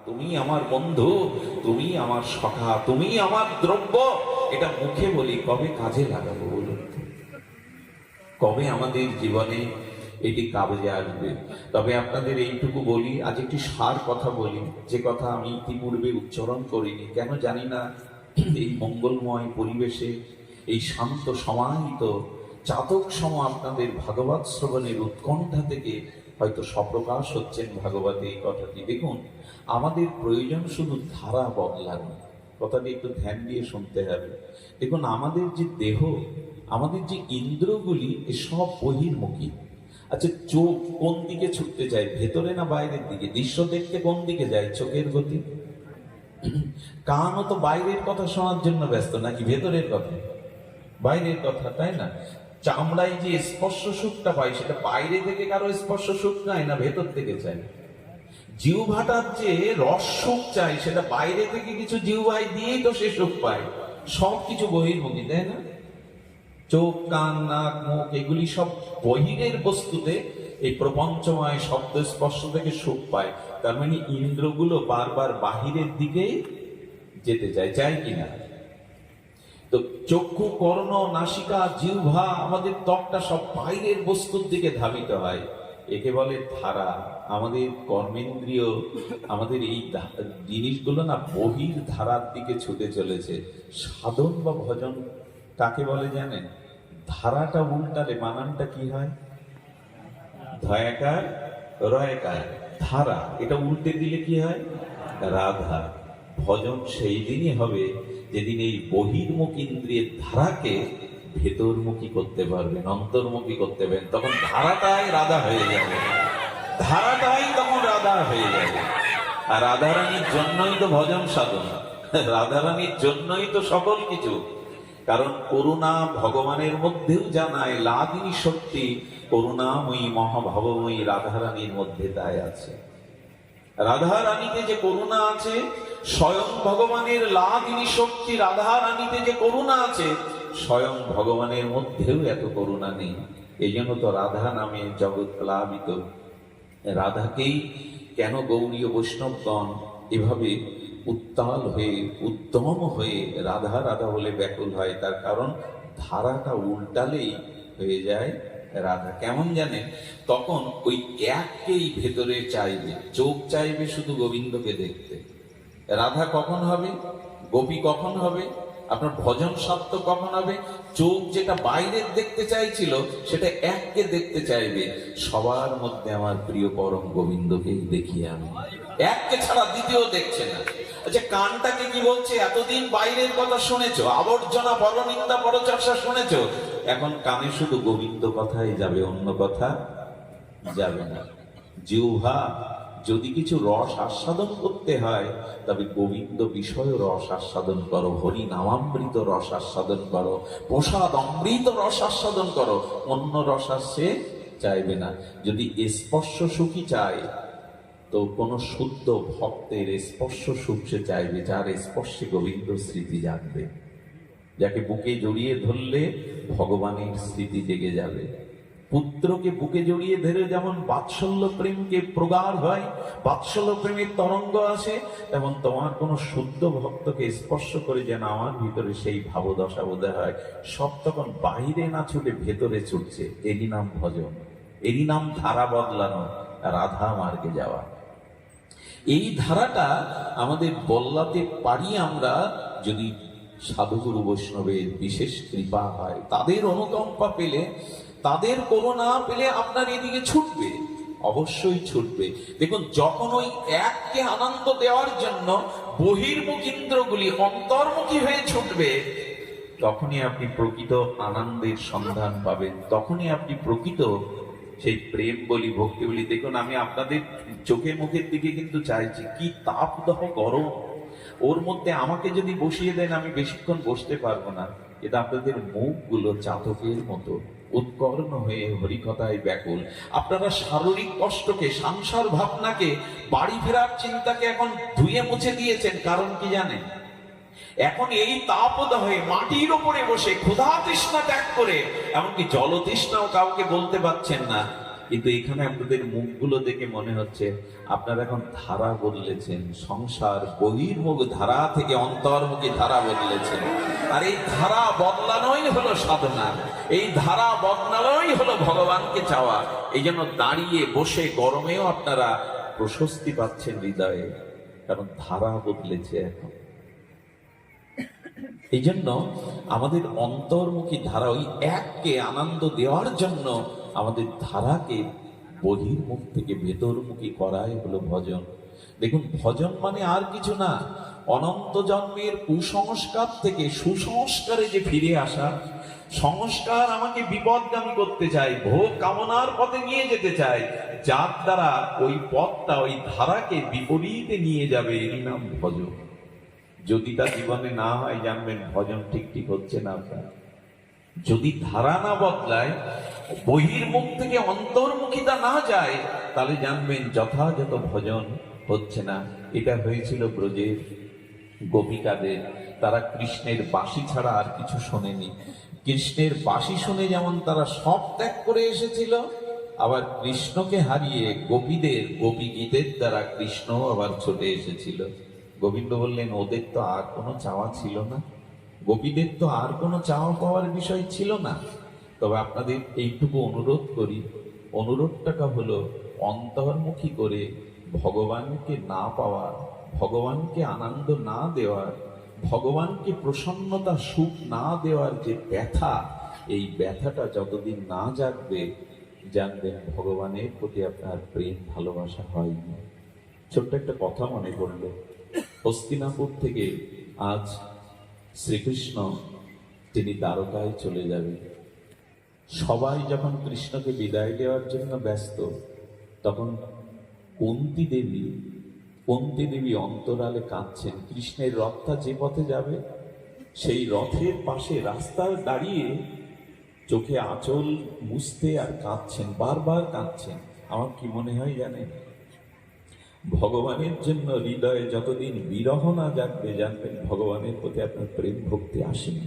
তুমি আমার বন্ধু, তুমি আমার সখা, তুমি আমার দ্রব্য। এটা মুখে বলি, কবে কাজে লাগাবো বলুন? কবে আমাদের জীবনে এটি কাজে আসবে? তবে আপনাদের এইটুকু বলি, আজ একটি সার কথা বলি, যে কথা আমি ইতিপূর্বে উচ্চারণ করিনি, কেন জানি না। এই মঙ্গলময় পরিবেশে, এই শান্ত সমাহিত চাতক সম আপনাদের ভাগবত শ্রবণের উৎকণ্ঠা থেকে হয়তো স্বপ্রকাশ হচ্ছেন ভাগবতে এই কথাটি। দেখুন, আমাদের প্রয়োজন শুধু ধারা বদলানো। কথাটি একটু ধ্যান দিয়ে শুনতে হবে। দেখুন, আমাদের যে দেহ, আমাদের যে ইন্দ্রগুলি, এসব বহির্মুখী। আচ্ছা, চোখ কোন দিকে ছুটতে চায়, ভেতরে না বাইরের দিকে? দৃশ্য দেখতে কোন দিকে যায়? চোখের গতি। কানও তো বাইরের কথা শোনার জন্য ব্যস্ত, নাকি ভেতরের কথা? বাইরের কথা, তাই না? চামড়ায় যে স্পর্শ সুখটা পাই, সেটা বাইরে থেকে কারো স্পর্শ সুখ নাই, না ভেতর থেকে চাই? জিহ্বাটার যে রস সুখ চাই, সেটা বাইরে থেকে কিছু জিহ্বায় দিয়েই তো সে সুখ পায়। সব কিছু বহির্মুখী, তাই না? চোখ, কান, নাক, মুখ, এগুলি সব বহিরের বস্তুতে এই প্রপঞ্চময় শব্দ স্পর্শ থেকে সুখ পায়। তার মানে ইন্দ্রগুলো বারবার বাহিরের দিকে যেতে চায়, চাই কিনা? তো চক্ষু, কর্ণ, নাসিকা, জিহ্বা, আমাদের ত্বকটা সব বাইরের বস্তুর দিকে ধাবিত হয়। একে বলে ধারা। আমাদের কর্মেন্দ্রিয়, আমাদের এই জিনিসগুলো না বহির ধারার দিকে ছুটে চলেছে। সাধন বা ভজন কাকে বলে জানেন? ধারাটা উল্টালে বানানটা কি হয়? ধয়াকার রয়াকার, ধারা। এটা উল্টে দিলে কি হয়? রাধা। ভজন সেই দিনই হবে যেদিন এই বহির্মুখ ইন্দ্রিয়ের ধারাকে ভেতরমুখী করতে পারবেন, অন্তর্মুখী করতে পারবেন। তখন ধারাটাই রাধা হয়ে যাবে, ধারাটাই তখন রাধা হয়ে যাবে। আর রাধারানীর জন্যই তো ভজন সাধনা, রাধারানীর জন্যই তো সকল কিছু। কারণ করুণা ভগবানের মধ্যেও জানায়, লাদিনী শক্তি করুণাময়ী মহাভাবময়ী রাধারানীর মধ্যে তাই আছে। রাধারানীতে যে করুণা আছে, স্বয়ং ভগবানের লাদিনী শক্তি রাধারানীতে যে করুণা আছে, স্বয়ং ভগবানের মধ্যেও এত করুণা নেই। এই জন্য তো রাধা নামে জগৎ প্লাবিত। রাধাকেই কেন গৌড়ীয় বৈষ্ণবগণ এভাবে উত্তাল হয়ে, উদ্যম হয়ে রাধা রাধা বলে ব্যাকুল হয়? তার কারণ ধারাটা উল্টালেই হয়ে যায় রাধা। কেমন জানেন? তখন ওই এককেই ভেতরে চাইবে, চোখ চাইবে শুধু গোবিন্দকে দেখতে। রাধা কখন হবে? গোপী কখন হবে? আপনার ভজন সত্য কখন হবে? চোখ যেটা বাইরের দেখতে চাইছিল, সেটা এককে দেখতে চাইবে। সবার মধ্যে আমার প্রিয় পরম গোবিন্দকেই দেখি আমি, এককে ছাড়া দ্বিতীয় দেখছে না। আচ্ছা, কানটাকে কি বলছে? এতদিন বাইরের কথা শুনেছো, আবর্জনা, পরনিন্দা, পরচর্চা শুনেছো, এখন কানে শুধু গোবিন্দ কথাই যাবে, অন্য কথা যাবে না। জিহ্বা যদি কিছু রস আস্বাদন করতে হয়, তবে গোবিন্দ বিষয় রস আস্বাদন করো, হরি নামামৃত রস আস্বাদন করো, প্রসাদ অমৃত রস আস্বাদন করো। অন্য রস আসছে চাইবে না। যদি স্পর্শ সুখী চায়, তো কোন শুদ্ধ ভক্তের স্পর্শ সুখ সে চাইবে, যার স্পর্শে গোবিন্দ স্মৃতি জাগবে, যাকে বুকে জড়িয়ে ধরলে ভগবানের স্মৃতি জেগে যাবে। পুত্রকে বুকে জড়িয়ে ধরে যেমন বাৎসল্য প্রেমকে প্রগাঢ় হয়, বাৎসল্য প্রেমের তরঙ্গ আসে, তেমন তোমার কোন শুদ্ধ ভক্তকে স্পর্শ করে যেন আমার ভিতরে সেই ভাবদশা বোধহয় হয়। সব তখন বাইরে না ছুটে ভেতরে ছুটছে। এরই নাম ভজন, এরই নাম ধারা বদলানো, রাধা মার্গে যাওয়া। এই ধারাটা আমাদের বদলাতে পারি আমরা যদি সাধুগুরু বৈষ্ণবের বিশেষ কৃপা হয়, তাদের অনুকম্পা পেলে, তাদের করুণা পেলে আপনার এদিকে ছুটবে, অবশ্যই ছুটবে। দেখুন, যখন ওই এককে আনন্দ দেওয়ার জন্য বহির্মুখ ইন্দ্রগুলি অন্তর্মুখী হয়ে ছুটবে, তখনই আপনি প্রকৃত আনন্দের সন্ধান পাবেন, তখনই আপনি প্রকৃত সেই প্রেম বলি, ভক্তি বলি। দেখুন, আমি আপনাদের চোখে মুখের দিকে কিন্তু চাইছি, কি তাপদাহ গরম ওর মধ্যে। আমাকে যদি বসিয়ে দেন, আমি বেশিক্ষণ বসতে পারবো না। এটা আপনাদের মুখগুলো চাতকের মতো উৎকর্ণ হয়ে হরিকথায় ব্যাকুল। আপনারা শারীরিক কষ্টকে, সংসার ভাবনাকে, বাড়ি ফেরার চিন্তাকে এখন ধুয়ে মুছে দিয়েছেন। কারণ কি জানেন? এখন এই তাপদাহে মাটির ওপরে বসে ক্ষুধা তৃষ্ণা ত্যাগ করে, এমনকি জল তৃষ্ণাও কাউকে বলতে পারছেন না, কিন্তু এখানে আপনাদের মুখগুলো দেখে মনে হচ্ছে আপনারা এখন ধারা বদলেছেন, সংসার বহির্মুখ ধারা থেকে অন্তর্মুখী ধারা বদলেছেন। আর এই ধারা বদলানোই হলো সাধনা, এই ধারা বদলানোই হলো ভগবানকে চাওয়া। এই জন্য দাঁড়িয়ে বসে গরমেও আপনারা প্রশস্তি পাচ্ছেন হৃদয়ে, কারণ ধারা বদলেছে এখন। এই জন্য আমাদের অন্তর্মুখী ধারা, ওই এককে আনন্দ দেওয়ার জন্য আমাদের ধারাকে বহির্মুখ থেকে ভেতরমুখী করাই হলো ভজন। দেখুন, ভজন মানে আর কিছু না, অনন্ত জন্মের কুসংস্কার থেকে সুসংস্কারে যে ফিরে আসা। সংস্কার আমাকে বিপদগামী করতে চায়, ভোগ কামনার পথে নিয়ে যেতে চায়, যার দ্বারা ওই পথটা, ওই ধারাকে বিপরীতে নিয়ে যাবে, এরই নাম ভজন। যদি তা জীবনে না হয়, জানবেন ভজন ঠিক হচ্ছে না আপনার। যদি ধারা না বদলায়, বহির্মুখ থেকে অন্তর্মুখিতা না যায়, তাহলে জানবেন যথাযথ ভজন হচ্ছে না। এটা হয়েছিল ব্রজের গোপিকাদের। তারা কৃষ্ণের বাঁশি ছাড়া আর কিছু শোনেনি। কৃষ্ণের বাঁশি শুনে যেমন তারা সব ত্যাগ করে এসেছিল, আবার কৃষ্ণকে হারিয়ে গোপীদের গোপী গীতের দ্বারা কৃষ্ণ আবার ছুটে এসেছিল। গোবিন্দ বললেন, ওদের তো আর কোনো চাওয়া ছিল না, গোপীদের তো আর কোনো চাওয়া পাওয়ার বিষয় ছিল না। তবে আপনাদের এইটুকু অনুরোধ করি, অনুরোধটাকা হলো অন্তর্মুখী করে ভগবানকে না পাওয়া, ভগবানকে আনন্দ না দেওয়ার, ভগবানকে প্রসন্নতা সুখ না দেওয়ার যে ব্যথা, এই ব্যথাটা যতদিন না জাগবে, জানবেন ভগবানের প্রতি আপনার প্রেম ভালোবাসা হয়নি। ছোট্ট একটা কথা মনে পড়লো, হস্তিনাপুর থেকে আজ শ্রীকৃষ্ণ তিনি দ্বারকায় চলে যাবেন। সবাই যখন কৃষ্ণকে বিদায় দেওয়ার জন্য ব্যস্ত, তখন কুন্তী দেবী অন্তরালে কাঁদছেন। কৃষ্ণের রথটা যে পথে যাবে, সেই রথের পাশে রাস্তায় দাঁড়িয়ে চোখে আঁচল মুছতে আর কাঁদছেন, বারবার কাঁদছেন। আমার কি মনে হয় জানেন, ভগবানের জন্য হৃদয়ে যতদিন বিরহ না জাগবে, জানবেন ভগবানের প্রতি আপনার প্রেম ভক্তি আসেনি।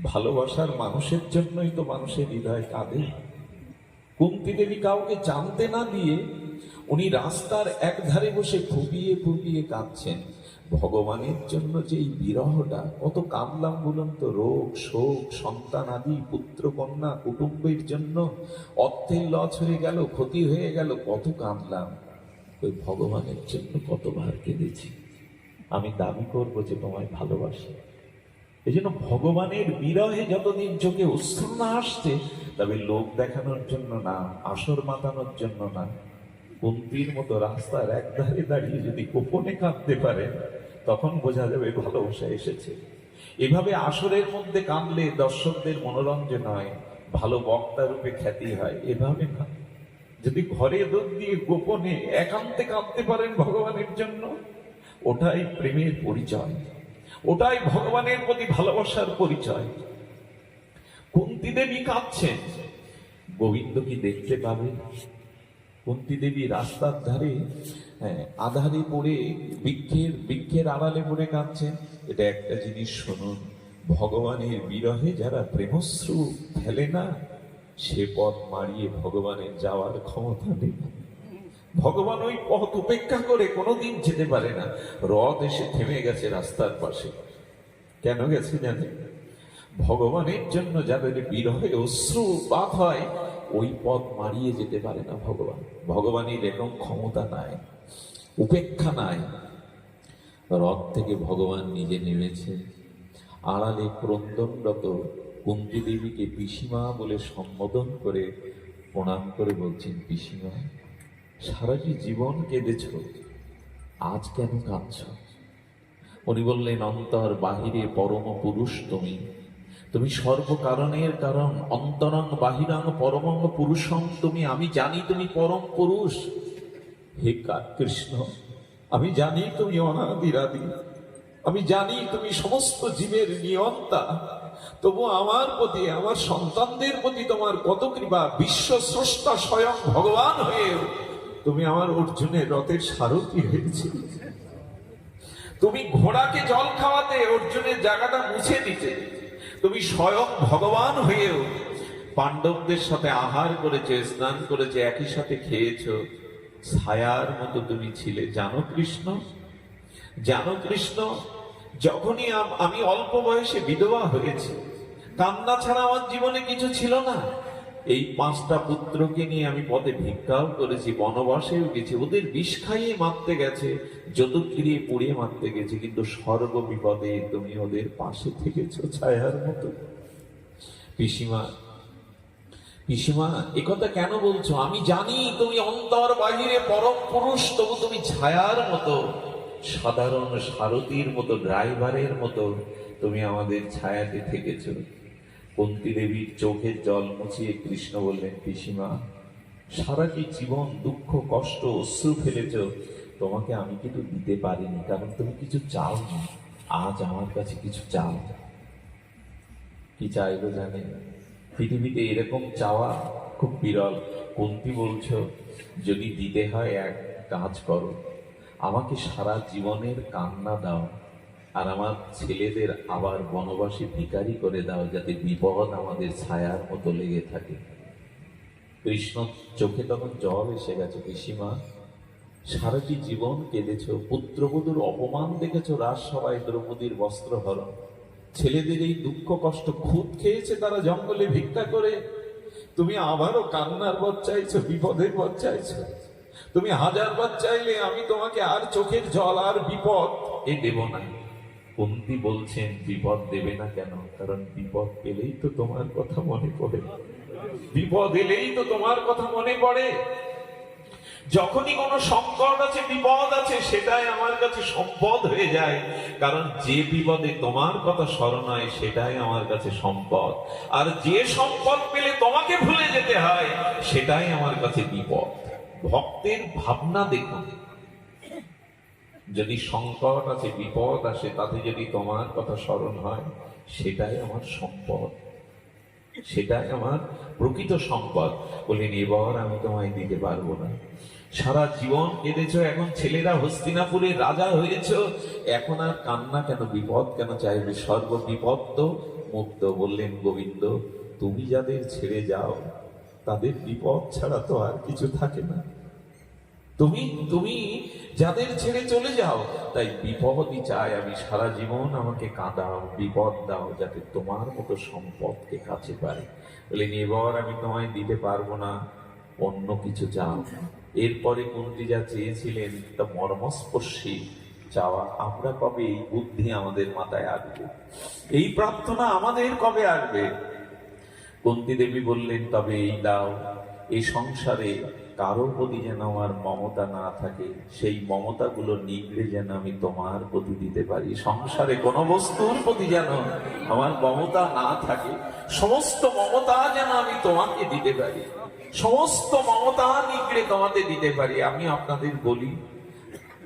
ভালোবাসার মানুষের জন্যই তো মানুষের হৃদয় কাঁদে। কুন্তী দেবী কাউকে জানতে না দিয়ে উনি রাস্তার এক ধারে বসে ফুপিয়ে কাঁদছেন। ভগবানের জন্য যে এই বিরহটা, কত কাঁদলাম বলুন তো, রোগ শোক সন্তান আদি পুত্র কন্যা কুটুম্বের জন্য অর্থের লস হয়ে গেল, ক্ষতি হয়ে গেল, কত কাঁদলাম। ওই ভগবানের জন্য কতবার কেঁদেছি। আমি দাবি করবো যে তোমায় ভালোবাসি। এই জন্য ভগবানের বিরহে যতদিন চোখে অশ্রু না আসছে, তবে লোক দেখানোর জন্য না, আসর মাতানোর জন্য না, কুন্তীর মতো রাস্তার একধারে দাঁড়িয়ে যদি গোপনে কাঁদতে পারে, তখন বোঝা যাবে ভালোবাসা এসেছে। এভাবে আসরের মধ্যে কাঁদলে দর্শকদের মনোরঞ্জন হয়, ভালো বক্তা রূপে খ্যাতি হয়। এভাবে না, যদি ঘরে দুধ দিয়ে গোপনে একান্তে কাঁদতে পারেন ভগবানের জন্য, ওটাই প্রেমের পরিচয়, ওটাই ভগবানের প্রতি ভালোবাসার পরিচয়। কুন্তী দেবী কাঁদছেন, গোবিন্দ কি দেখতে পাবে? কুন্তী দেবী রাস্তার ধারে আধারে পড়ে বৃক্ষের আড়ালে পড়ে কাঁদছেন। এটা একটা জিনিস শুনুন, ভগবানের বিরহে যারা প্রেমশ্রু ফেলে না, সে পথ মারিয়ে ভগবানের যাওয়ার ক্ষমতা নেই। ভগবান ওই পথ উপেক্ষা করে কোনোদিন যেতে পারে না। রথ এসে থেমে গেছে রাস্তার পাশে, কেন গেছে জানেন? ভগবানের জন্য যাদের বিরহে অশ্রুপাত হয়, ওই পথ মারিয়ে যেতে পারে না ভগবান। ভগবানের এরকম ক্ষমতা নাই, উপেক্ষা নাই। রথ থেকে ভগবান নিজে নেমেছে, আড়ালে ক্রন্দনরত কুন্তী দেবীকে পিসিমা বলে সম্বোধন করে প্রণাম করে বলছেন, পিসিমা, সারাটি জীবন কেঁদেছ, আজ কেন কাঁদছ? উনি বললেন, অন্তর বাহিরে পরম পুরুষ তুমি, তুমি সর্বকারণের কারণ, অন্তরং বাহিরং পরমং পুরুষং তুমি। আমি জানি তুমি পরম পুরুষ। হে কৃষ্ণ, আমি জানি তুমি অনাদিরাদি, আমি জানি তুমি সমস্ত জীবের নিয়ন্তা। তবু আমার প্রতি, আমার সন্তানদের প্রতি তোমার কত কৃপা। বিশ্ব স্রষ্টা স্বয়ং ভগবান হয়ে তুমি আমার অর্জুনের রথের সারথি হয়েছে। তুমি ঘোড়াকে জল খাওয়াতে, অর্জুনের জায়গাটা মুছে দিতে। তুমি স্বয়ং ভগবান হয়েও পাণ্ডবদের সাথে আহার করেছে, স্নান করেছে, একই সাথে খেয়েছো, ছায়ার মতো তুমি ছিলে। জানো কৃষ্ণ, জানো কৃষ্ণ, যখনই আমি অল্প বয়সে বিধবা হয়েছি, কান্না ছাড়া আমার জীবনে কিছু ছিল না। এই 5টা পুত্রকে নিয়ে আমি পথে ভিক্ষাও করেছি, বনবাসেও গেছি, ওদের বিষ খাইয়ে মারতে গেছে, যতুগিরিয়ে পুড়িয়ে মারতে গেছে, কিন্তু সর্ব বিপদে তুমি ওদের পাশে থেকেছো ছায়ার মতো। পিসিমা, পিসিমা, একথা কেন বলছো? আমি জানি তুমি অন্তর বাহিরে পরম পুরুষ, তবু তুমি ছায়ার মতো, সাধারণ সারথীর মতো, ড্রাইভারের মতো তুমি আমাদের ছায়াতে থেকেছো। কুন্তী দেবীর চোখের জল মুছিয়ে কৃষ্ণ বললেন, পিসিমা, সারাটি জীবন দুঃখ কষ্ট অশ্রু ফেলেছ, তোমাকে আমি কিছু দিতে পারিনি, কারণ তুমি কিছু চাও না। আজ আমার কাছে কিছু চাও। কি চাইবো জানে? পৃথিবীতে এরকম চাওয়া খুব বিরল। কুন্তী বলছো, যদি দিতে হয় এক কাজ করো, আমাকে সারা জীবনের কান্না দাও, আর আমার ছেলেদের আবার বনবাসী ভিখারি করে দাও, যাতে বিপদ আমাদের ছায়ার মতো লেগে থাকে। কৃষ্ণ চোখে তখন জল এসে গেছে। পিসিমা, সারাটি জীবন কেঁদেছ, পুত্রবধূর অপমান দেখেছ, রাজসভায় দ্রৌপদীর বস্ত্রহরণ, ছেলেদের এই দুঃখ কষ্ট, খুদ খেয়েছে তারা জঙ্গলে ভিক্ষা করে, তুমি আবারও কান্নার বর চাইছো, বিপদের বর চাইছো। তুমি 1000বার চাইলে আমি তোমাকে আর চোখের জল আর বিপদ দেব না। কুন্তী বলছেন, বিপদ দেবে না কেন? কারণ বিপদ পেলেই তো তোমার কথা মনে পড়ে, বিপদ এলেই তো তোমার কথা মনে পড়ে। যখনই কোনো সংকট আছে, বিপদ আছে, সেটাই আমার কাছে সম্পদ হয়ে যায়। কারণ যে বিপদে তোমার কথা স্মরণ হয়, সেটাই আমার কাছে সম্পদ। আর যে সম্পদ পেলে তোমাকে ভুলে যেতে হয়, সেটাই আমার কাছে বিপদ। ভক্তের ভাবনা দেখুন, যদি সংকট আছে, বিপদ আসে, তাতে যদি তোমার কথা স্মরণ হয়, সেটাই আমার সম্পদ, সেটাই আমার প্রকৃত সম্পদ। বলেন, এবার আমি তোমায় দিতে পারবো না। সারা জীবন কেঁদেছ, এখন ছেলেরা হস্তিনাপুরের রাজা হয়েছ, এখন আর কান্না কেন, বিপদ কেন চাইবে? সর্ব বিপদ তো মুক্ত। বললেন, গোবিন্দ, তুমি যাদের ছেড়ে যাও, তাদের বিপদ ছাড়া তো আর কিছু থাকে না। তুমি যাদের ছেড়ে চলে যাও, তাই বিপদই চাই আমি। সারা জীবন আমাকে কাঁদাও, বিপদ দাও, যাতে তোমার মতো সম্পদকে কাছে পাই। বলেন, এবার আমি তোমায় দিতে পারবো না, অন্য কিছু চাও। এরপরে কুন্তী যা চেয়েছিলেন তা মর্মস্পর্শী চাওয়া। আমরা কবে এই বুদ্ধি আমাদের মাথায় আসবে, এই প্রার্থনা আমাদের কবে আসবে? কুন্তী দেবী বললেন, তবে এই দাও, এই সংসারে কারোর প্রতি যেন আমার মমতা না থাকে, সেই মমতাগুলো নিগড়ে যেন আমি তোমার প্রতি দিতে পারি। সংসারে কোনো বস্তুর প্রতি যেন আমার মমতা না থাকে, সমস্ত মমতা যেন আমি তোমাকে দিতে পারি, সমস্ত মমতা নিগড়ে তোমাকে দিতে পারি। আমি আপনাদের বলি,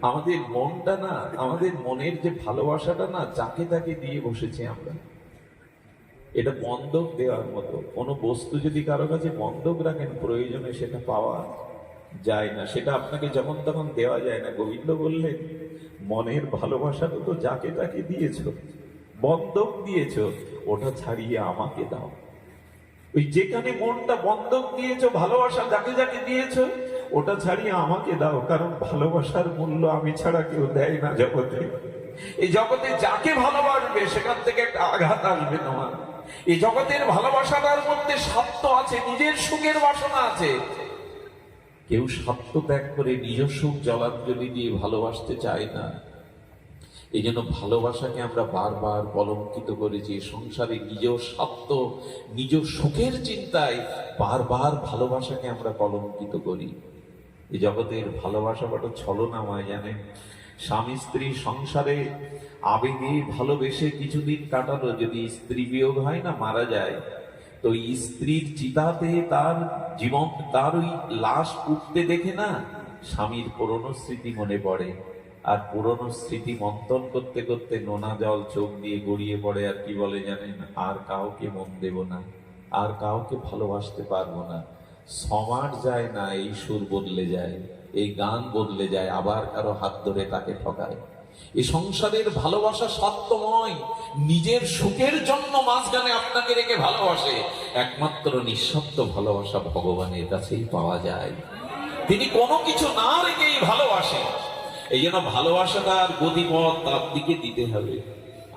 আমাদের মনটা না, আমাদের মনের যে ভালোবাসাটা না, যাকে তাকে দিয়ে বসেছি আমরা। এটা বন্ধক দেওয়ার মতো। কোনো বস্তু যদি কারো কাছে বন্ধক রাখেন, প্রয়োজনে সেটা পাওয়া যায় না, সেটা আপনাকে যখন তখন দেওয়া যায় না। গোবিন্দ বললেন, মনের ভালোবাসাটা তো যাকে তাকে দিয়েছ, বন্ধক দিয়েছ, ওটা ছাড়িয়ে আমাকে দাও। ওই যেখানে মনটা বন্ধক দিয়েছ, ভালোবাসা যাকে যাকে দিয়েছ, ওটা ছাড়িয়ে আমাকে দাও। কারণ ভালোবাসার মূল্য আমি ছাড়া কেউ দেয় না জগতে। এই জগতে যাকে ভালোবাসবে, সেখান থেকে একটা আঘাত আসবে তোমার। এই জগতের ভালোবাসাটার মধ্যে স্বার্থ আছে, নিজের সুখের বাসনা আছে। কেউ স্বার্থ ত্যাগ করে নিজ সুখ জলাঞ্জলি দিয়ে ভালোবাসতে চায় না। এই জন্য ভালোবাসাকে আমরা বারবার কলঙ্কিত করেছি। সংসারে নিজ স্বার্থ, নিজ সুখের চিন্তায় বারবার ভালোবাসাকে আমরা কলঙ্কিত করি। এই জগতের ভালোবাসা বড় ছলনাময়, জানেন। স্বামী স্ত্রী সংসারে আবেগে ভালোবেসে কিছুদিন কাটালো, যদি স্ত্রী বিয়োগ হয় না, মারা যায়, তো স্ত্রীর চিতাতে তার জীবন, তার ওই লাশ উঠতে দেখে না, স্বামীর পুরনো স্মৃতি মনে পড়ে। আর পুরনো স্মৃতি মন্থন করতে করতে নোনা জল চোখ দিয়ে গড়িয়ে পড়ে। আর কি বলে জানেন? আর কাউকে মন দেব না, আর কাউকে ভালোবাসতে পারবো না। সমাজ যায় না, এই সুর বদলে যায়, এই গান বদলে যায়, আবার কারো হাত ধরে তাকে ঠকায়। এ সংসারের ভালোবাসা সত্যময়, নিজের সুখের জন্য মাঝখানে আপনাকে রেখে ভালোবাসে। একমাত্র নিঃস্বার্থ ভালোবাসা ভগবানের কাছেই পাওয়া যায়, তিনি কোনো কিছু না রেখেই ভালোবাসেন। এই জন্য ভালোবাসাটার গতিপথ তার দিকে দিতে হবে,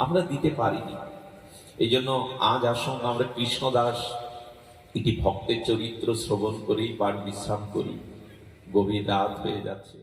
আমরা দিতে পারিনি। এই জন্য আজ আসুন আমরা কৃষ্ণদাস এটি ভক্তের চরিত্র শ্রবণ করেই পাঠ বিশ্রাম করি। গভীর রাত হয়ে যাচ্ছে।